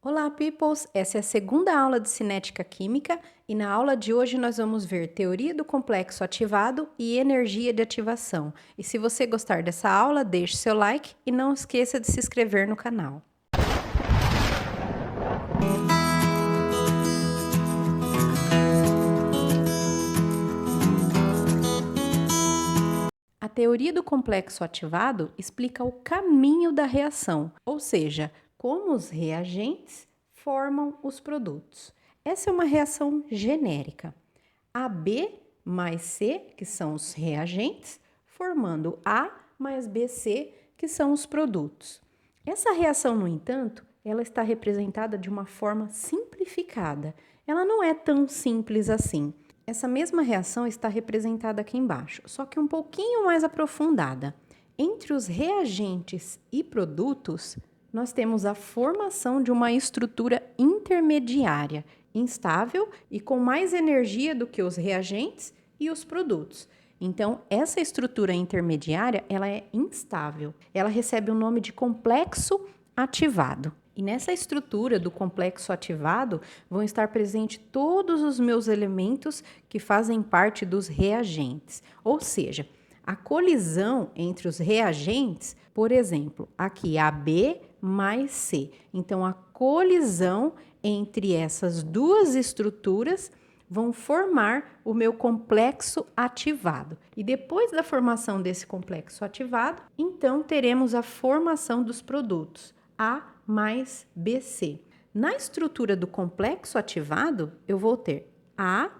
Olá, peoples! Essa é a segunda aula de cinética química e na aula de hoje nós vamos ver teoria do complexo ativado e energia de ativação. E se você gostar dessa aula, deixe seu like e não esqueça de se inscrever no canal. A teoria do complexo ativado explica o caminho da reação, ou seja, como os reagentes formam os produtos. Essa é uma reação genérica. AB mais C, que são os reagentes, formando A mais BC, que são os produtos. Essa reação, no entanto, ela está representada de uma forma simplificada. Ela não é tão simples assim. Essa mesma reação está representada aqui embaixo, só que um pouquinho mais aprofundada. Entre os reagentes e produtos, nós temos a formação de uma estrutura intermediária, instável e com mais energia do que os reagentes e os produtos. Então, essa estrutura intermediária, ela é instável. Ela recebe o nome de complexo ativado. E nessa estrutura do complexo ativado vão estar presentes todos os meus elementos que fazem parte dos reagentes. Ou seja, a colisão entre os reagentes, por exemplo, aqui AB mais C. Então, a colisão entre essas duas estruturas vão formar o meu complexo ativado. E depois da formação desse complexo ativado, então teremos a formação dos produtos A mais BC. Na estrutura do complexo ativado, eu vou ter A,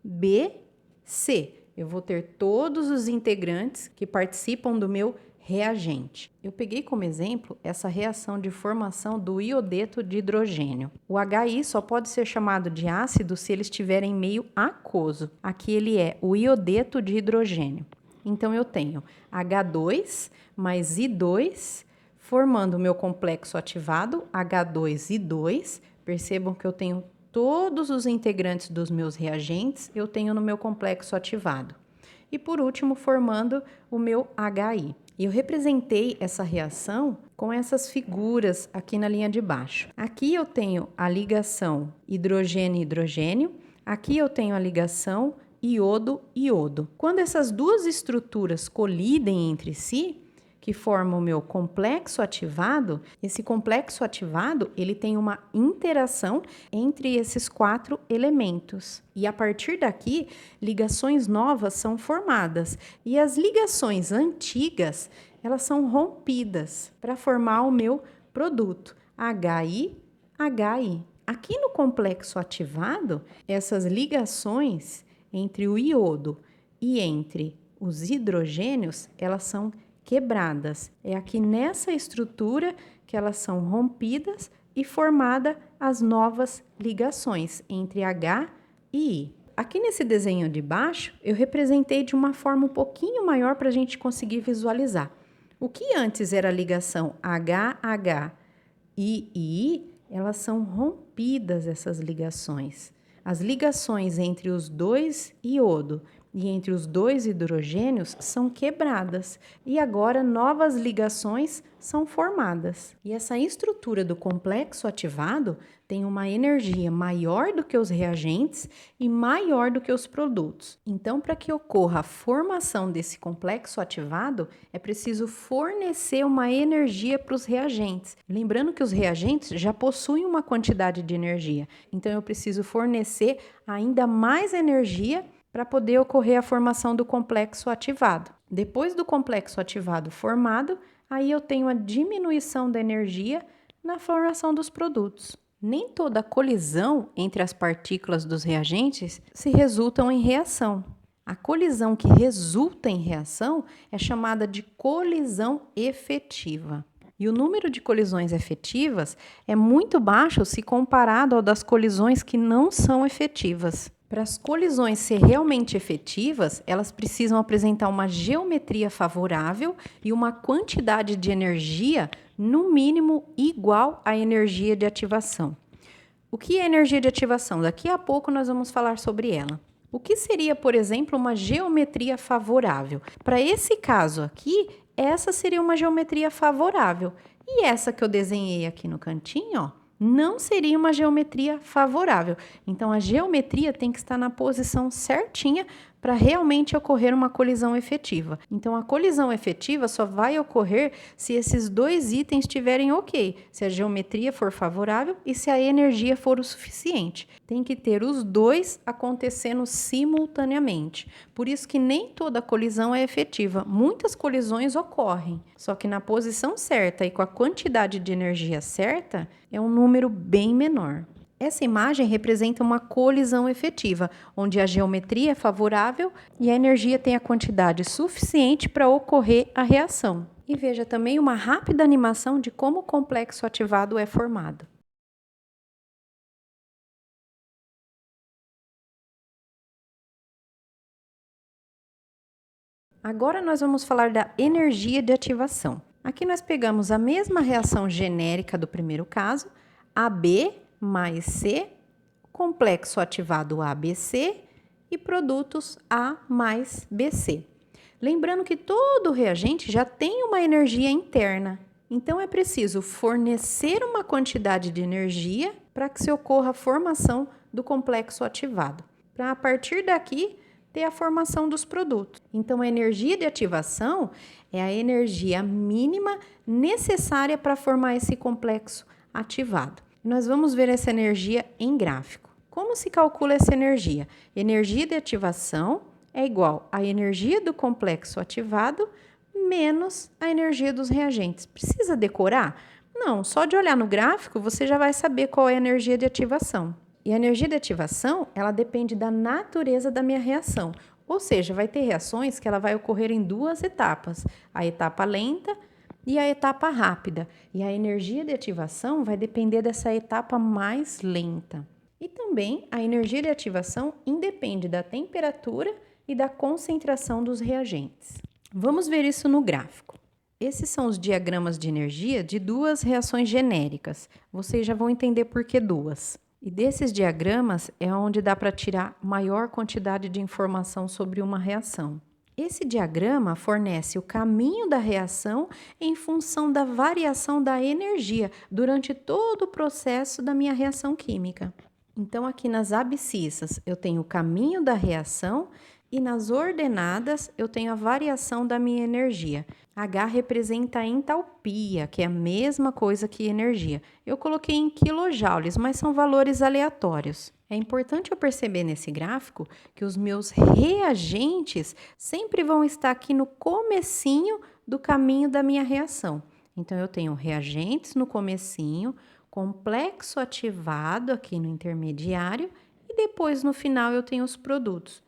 B, C. Eu vou ter todos os integrantes que participam do meu reagente. Eu peguei como exemplo essa reação de formação do iodeto de hidrogênio. O HI só pode ser chamado de ácido se ele estiver em meio aquoso. Aqui ele é o iodeto de hidrogênio. Então eu tenho H2 mais I2 formando o meu complexo ativado, H2I2. Percebam que eu tenho todos os integrantes dos meus reagentes, eu tenho no meu complexo ativado. E por último, formando o meu HI. E eu representei essa reação com essas figuras aqui na linha de baixo. Aqui eu tenho a ligação hidrogênio-hidrogênio, aqui eu tenho a ligação iodo-iodo. Quando essas duas estruturas colidem entre si, que forma o meu complexo ativado, esse complexo ativado, ele tem uma interação entre esses quatro elementos. E a partir daqui, ligações novas são formadas. E as ligações antigas, elas são rompidas para formar o meu produto, HI. Aqui no complexo ativado, essas ligações entre o iodo e entre os hidrogênios, elas são quebradas. É aqui nessa estrutura que elas são rompidas e formada as novas ligações entre H e I. Aqui nesse desenho de baixo, eu representei de uma forma um pouquinho maior para a gente conseguir visualizar. O que antes era a ligação HH e I, elas são rompidas, essas ligações. As ligações entre os dois iodo e entre os dois hidrogênios são quebradas e agora novas ligações são formadas. E essa estrutura do complexo ativado tem uma energia maior do que os reagentes e maior do que os produtos. Então, para que ocorra a formação desse complexo ativado, é preciso fornecer uma energia para os reagentes. Lembrando que os reagentes já possuem uma quantidade de energia, então eu preciso fornecer ainda mais energia para poder ocorrer a formação do complexo ativado. Depois do complexo ativado formado, aí eu tenho a diminuição da energia na formação dos produtos. Nem toda colisão entre as partículas dos reagentes se resultam em reação. A colisão que resulta em reação é chamada de colisão efetiva. E o número de colisões efetivas é muito baixo se comparado ao das colisões que não são efetivas. Para as colisões ser realmente efetivas, elas precisam apresentar uma geometria favorável e uma quantidade de energia, no mínimo, igual à energia de ativação. O que é energia de ativação? Daqui a pouco nós vamos falar sobre ela. O que seria, por exemplo, uma geometria favorável? Para esse caso aqui, essa seria uma geometria favorável. E essa que eu desenhei aqui no cantinho, ó, não seria uma geometria favorável. Então, a geometria tem que estar na posição certinha para realmente ocorrer uma colisão efetiva. Então, a colisão efetiva só vai ocorrer se esses dois itens estiverem ok, se a geometria for favorável e se a energia for o suficiente. Tem que ter os dois acontecendo simultaneamente. Por isso que nem toda colisão é efetiva. Muitas colisões ocorrem, só que na posição certa e com a quantidade de energia certa, é um número bem menor. Essa imagem representa uma colisão efetiva, onde a geometria é favorável e a energia tem a quantidade suficiente para ocorrer a reação. E veja também uma rápida animação de como o complexo ativado é formado. Agora nós vamos falar da energia de ativação. Aqui nós pegamos a mesma reação genérica do primeiro caso, AB mais C, complexo ativado ABC e produtos A mais BC. Lembrando que todo reagente já tem uma energia interna, então é preciso fornecer uma quantidade de energia para que se ocorra a formação do complexo ativado, para a partir daqui ter a formação dos produtos. Então, a energia de ativação é a energia mínima necessária para formar esse complexo ativado. Nós vamos ver essa energia em gráfico. Como se calcula essa energia? Energia de ativação é igual à energia do complexo ativado menos a energia dos reagentes. Precisa decorar? Não, só de olhar no gráfico você já vai saber qual é a energia de ativação. E a energia de ativação, ela depende da natureza da minha reação. Ou seja, vai ter reações que ela vai ocorrer em duas etapas. A etapa lenta e a etapa rápida. E a energia de ativação vai depender dessa etapa mais lenta. E também a energia de ativação independe da temperatura e da concentração dos reagentes. Vamos ver isso no gráfico. Esses são os diagramas de energia de duas reações genéricas. Vocês já vão entender por que duas. E desses diagramas é onde dá para tirar maior quantidade de informação sobre uma reação. Esse diagrama fornece o caminho da reação em função da variação da energia durante todo o processo da minha reação química. Então, aqui nas abscissas eu tenho o caminho da reação e nas ordenadas eu tenho a variação da minha energia. H representa a entalpia, que é a mesma coisa que energia. Eu coloquei em quilojoules, mas são valores aleatórios. É importante eu perceber nesse gráfico que os meus reagentes sempre vão estar aqui no comecinho do caminho da minha reação. Então, eu tenho reagentes no comecinho, complexo ativado aqui no intermediário e depois no final eu tenho os produtos.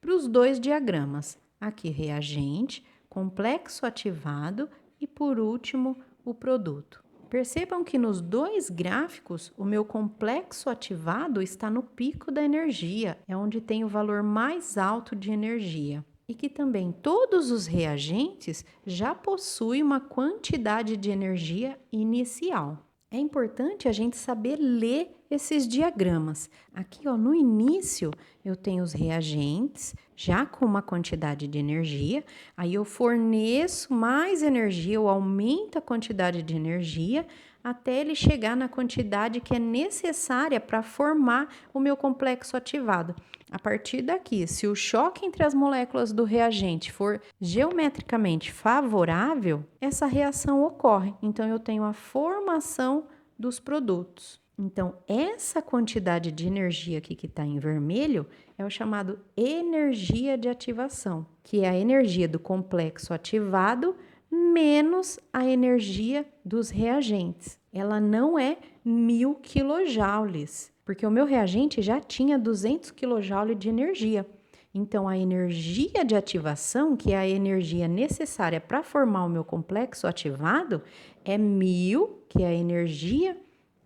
Para os dois diagramas, aqui reagente, complexo ativado e, por último, o produto. Percebam que nos dois gráficos, o meu complexo ativado está no pico da energia, é onde tem o valor mais alto de energia. E que também todos os reagentes já possuem uma quantidade de energia inicial. É importante a gente saber ler esses diagramas. Aqui, ó, no início, eu tenho os reagentes, já com uma quantidade de energia, aí eu forneço mais energia, eu aumento a quantidade de energia, até ele chegar na quantidade que é necessária para formar o meu complexo ativado. A partir daqui, se o choque entre as moléculas do reagente for geometricamente favorável, essa reação ocorre. Então, eu tenho a formação dos produtos. Então, essa quantidade de energia aqui que está em vermelho é o chamado energia de ativação, que é a energia do complexo ativado menos a energia dos reagentes. Ela não é 1000 quilojoules, porque o meu reagente já tinha 200 kJ de energia. Então, a energia de ativação, que é a energia necessária para formar o meu complexo ativado, é 1000, que é a energia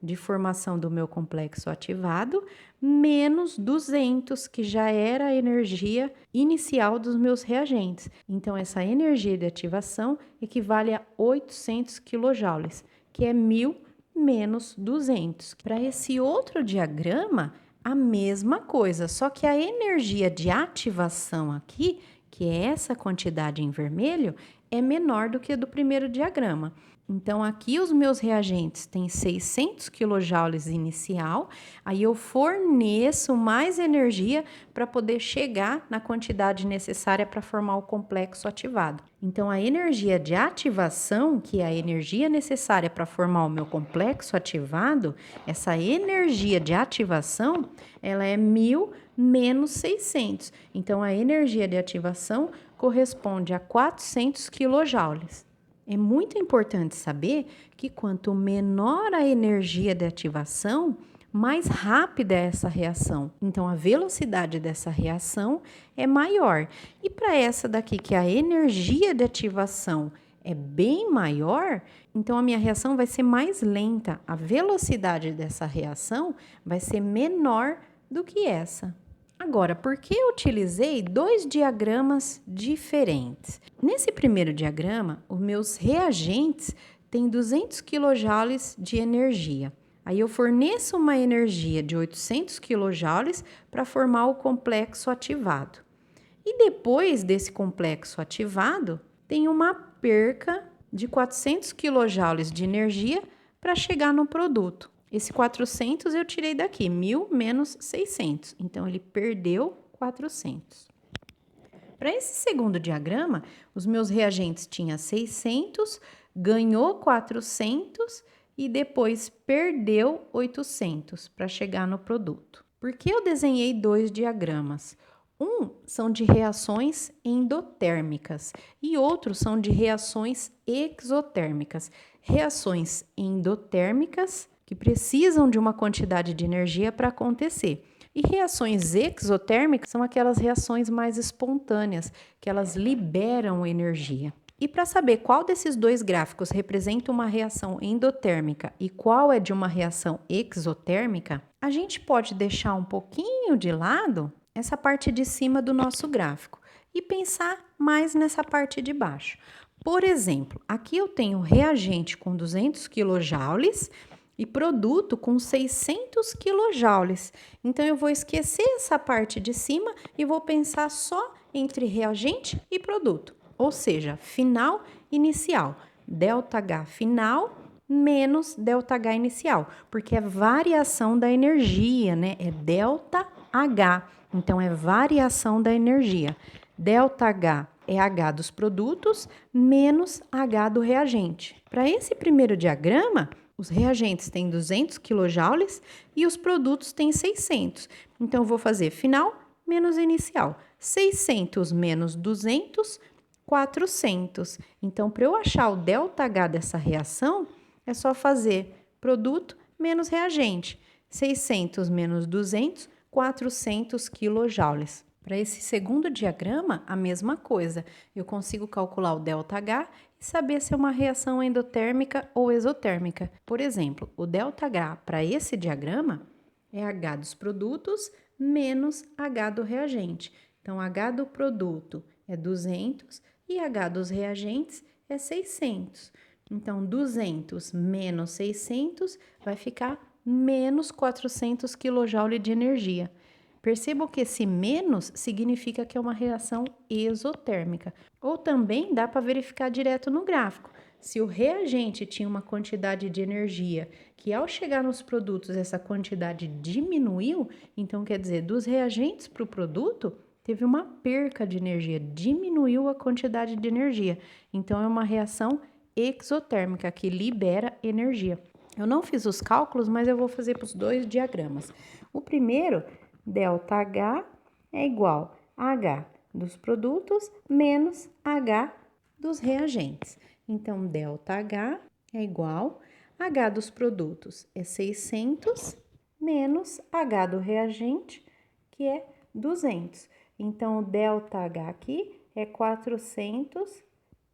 de formação do meu complexo ativado, menos 200, que já era a energia inicial dos meus reagentes. Então, essa energia de ativação equivale a 800 kJ, que é 1000 menos 200. Para esse outro diagrama, a mesma coisa, só que a energia de ativação aqui, que é essa quantidade em vermelho, é menor do que a do primeiro diagrama. Então, aqui os meus reagentes têm 600 kJ inicial, aí eu forneço mais energia para poder chegar na quantidade necessária para formar o complexo ativado. Então, a energia de ativação, que é a energia necessária para formar o meu complexo ativado, essa energia de ativação, ela é 1000 menos 600. Então, a energia de ativação corresponde a 400 kJ. É muito importante saber que quanto menor a energia de ativação, mais rápida é essa reação. Então, a velocidade dessa reação é maior. E para essa daqui, que a energia de ativação é bem maior, então a minha reação vai ser mais lenta. A velocidade dessa reação vai ser menor do que essa. Agora, por que eu utilizei dois diagramas diferentes? Nesse primeiro diagrama, os meus reagentes têm 200 kJ de energia. Aí eu forneço uma energia de 800 kJ para formar o complexo ativado. E depois desse complexo ativado, tem uma perca de 400 kJ de energia para chegar no produto. Esse 400 eu tirei daqui, 1000 menos 600. Então, ele perdeu 400. Para esse segundo diagrama, os meus reagentes tinham 600, ganhou 400 e depois perdeu 800 para chegar no produto. Por que eu desenhei dois diagramas? Um são de reações endotérmicas e outros são de reações exotérmicas. Reações endotérmicas que precisam de uma quantidade de energia para acontecer. E reações exotérmicas são aquelas reações mais espontâneas, que elas liberam energia. E para saber qual desses dois gráficos representa uma reação endotérmica e qual é de uma reação exotérmica, a gente pode deixar um pouquinho de lado essa parte de cima do nosso gráfico e pensar mais nessa parte de baixo. Por exemplo, aqui eu tenho reagente com 200 kJ e produto com 600 kJ. Então, eu vou esquecer essa parte de cima e vou pensar só entre reagente e produto. Ou seja, final inicial. ΔH final menos ΔH inicial. Porque é variação da energia, né? É ΔH. Então, é variação da energia. ΔH é H dos produtos menos H do reagente. Para esse primeiro diagrama, os reagentes têm 200 kJ e os produtos têm 600. Então, eu vou fazer final menos inicial. 600 menos 200, 400. Então, para eu achar o ΔH dessa reação, é só fazer produto menos reagente. 600 menos 200, 400 kJ. Para esse segundo diagrama, a mesma coisa. Eu consigo calcular o ΔH e saber se é uma reação endotérmica ou exotérmica. Por exemplo, o ΔH para esse diagrama é H dos produtos menos H do reagente. Então, H do produto é 200 e H dos reagentes é 600. Então, 200 menos 600 vai ficar menos 400 kJ de energia. Percebam que esse menos significa que é uma reação exotérmica. Ou também dá para verificar direto no gráfico. Se o reagente tinha uma quantidade de energia que ao chegar nos produtos essa quantidade diminuiu, então quer dizer, dos reagentes para o produto teve uma perca de energia, diminuiu a quantidade de energia. Então é uma reação exotérmica que libera energia. Eu não fiz os cálculos, mas eu vou fazer para os dois diagramas. O primeiro, ΔH é igual a H dos produtos menos H dos reagentes. Então, ΔH é igual a H dos produtos é 600 menos H do reagente, que é 200. Então, o ΔH aqui é 400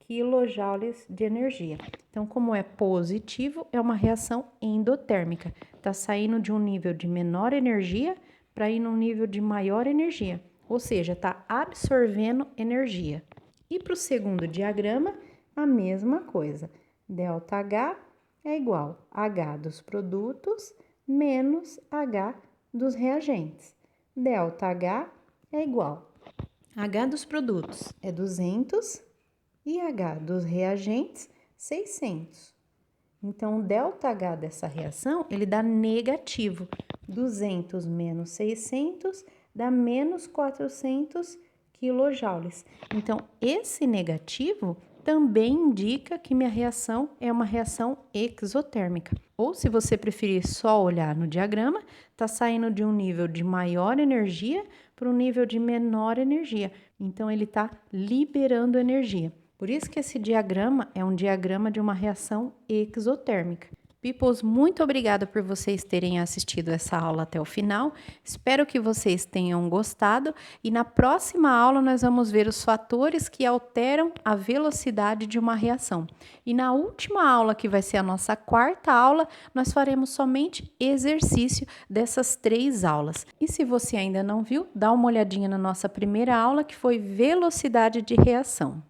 kJ de energia. Então, como é positivo, é uma reação endotérmica. Está saindo de um nível de menor energia para ir num nível de maior energia, ou seja, está absorvendo energia. E para o segundo diagrama, a mesma coisa. ΔH é igual a H dos produtos menos H dos reagentes. ΔH é igual a H dos produtos é 200 e H dos reagentes 600. Então, o ΔH dessa reação, ele dá negativo. 200 menos 600 dá menos 400 quilojoules. Então, esse negativo também indica que minha reação é uma reação exotérmica. Ou, se você preferir só olhar no diagrama, está saindo de um nível de maior energia para um nível de menor energia. Então, ele está liberando energia. Por isso que esse diagrama é um diagrama de uma reação exotérmica. Peoples, muito obrigada por vocês terem assistido essa aula até o final. Espero que vocês tenham gostado e na próxima aula nós vamos ver os fatores que alteram a velocidade de uma reação. E na última aula, que vai ser a nossa quarta aula, nós faremos somente exercício dessas 3 aulas. E se você ainda não viu, dá uma olhadinha na nossa primeira aula, que foi velocidade de reação.